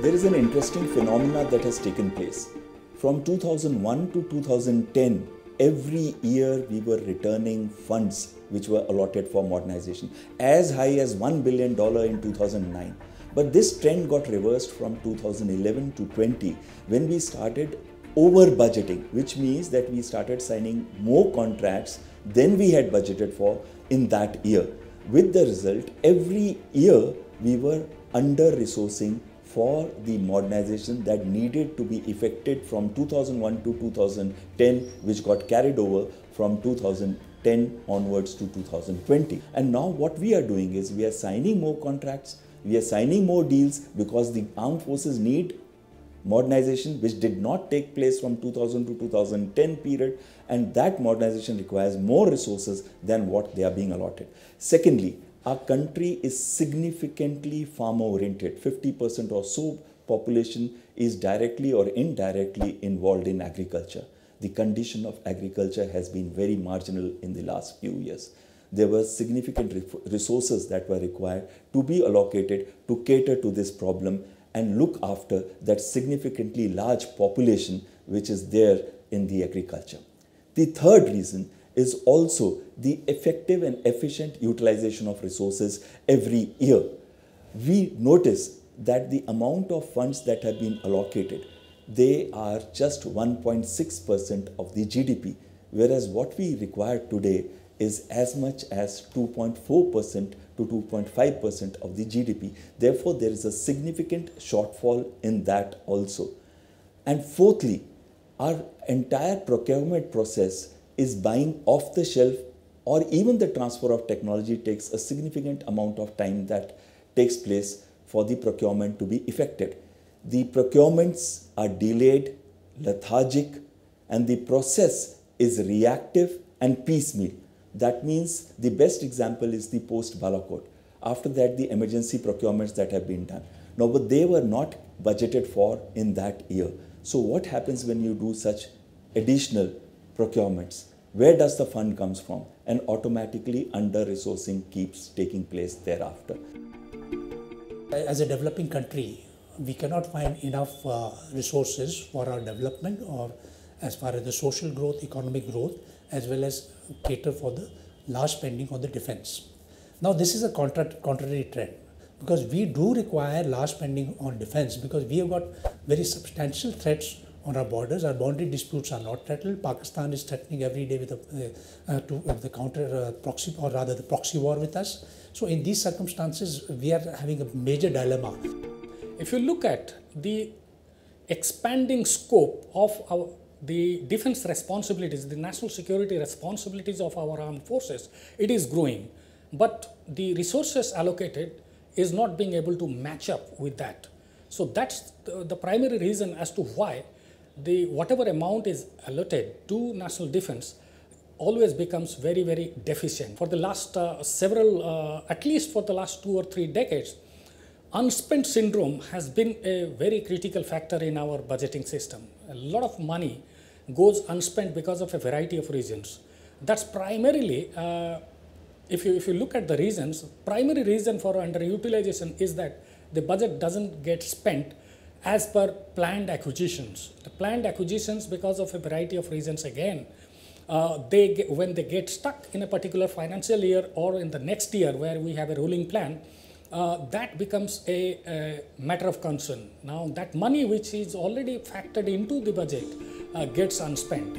There is an interesting phenomena that has taken place. From 2001 to 2010, every year we were returning funds which were allotted for modernization, as high as $1 billion in 2009. But this trend got reversed from 2011 to 20 when we started over budgeting, which means that we started signing more contracts than we had budgeted for in that year. With the result, every year we were under resourcing for the modernization that needed to be effected from 2001 to 2010, which got carried over from 2010 onwards to 2020. And now what we are doing is we are signing more contracts, we are signing more deals because the armed forces need modernization, which did not take place from 2000 to 2010 period, and that modernization requires more resources than what they are being allotted. Secondly, our country is significantly farmer oriented. 50% or so population is directly or indirectly involved in agriculture. The condition of agriculture has been very marginal in the last few years. There were significant resources that were required to be allocated to cater to this problem and look after that significantly large population which is there in the agriculture. The third reason is also the effective and efficient utilization of resources every year. We notice that the amount of funds that have been allocated, they are just 1.6% of the GDP, whereas what we require today is as much as 2.4% to 2.5% of the GDP. Therefore, there is a significant shortfall in that also. And fourthly, our entire procurement process is buying off the shelf, or even the transfer of technology takes a significant amount of time that takes place for the procurement to be effected. The procurements are delayed, lethargic, and the process is reactive and piecemeal. That means the best example is the post-Balakot. After that, the emergency procurements that have been done. Now, but they were not budgeted for in that year. So what happens when you do such additional procurements? Where does the fund comes from? And automatically under-resourcing keeps taking place thereafter. As a developing country, we cannot find enough resources for our development, or as far as the social growth, economic growth, as well as cater for the large spending on the defense. Now, this is a contrary trend, because we do require large spending on defense because we have got very substantial threats on our borders. Our boundary disputes are not settled. Pakistan is threatening every day with the counter proxy, or rather the proxy war with us. So in these circumstances, we are having a major dilemma. If you look at the expanding scope of the defense responsibilities, the national security responsibilities of our armed forces, it is growing. But the resources allocated is not being able to match up with that. So that's the primary reason as to why whatever amount is allotted to national defense always becomes very, very deficient. For the last at least for the last 2 or 3 decades, unspent syndrome has been a very critical factor in our budgeting system. A lot of money goes unspent because of a variety of reasons. That's primarily, if you look at the reasons, primary reason for underutilization is that the budget doesn't get spent as per planned acquisitions. The planned acquisitions, because of a variety of reasons again, when they get stuck in a particular financial year or in the next year where we have a rolling plan, that becomes a matter of concern. Now, that money which is already factored into the budget gets unspent.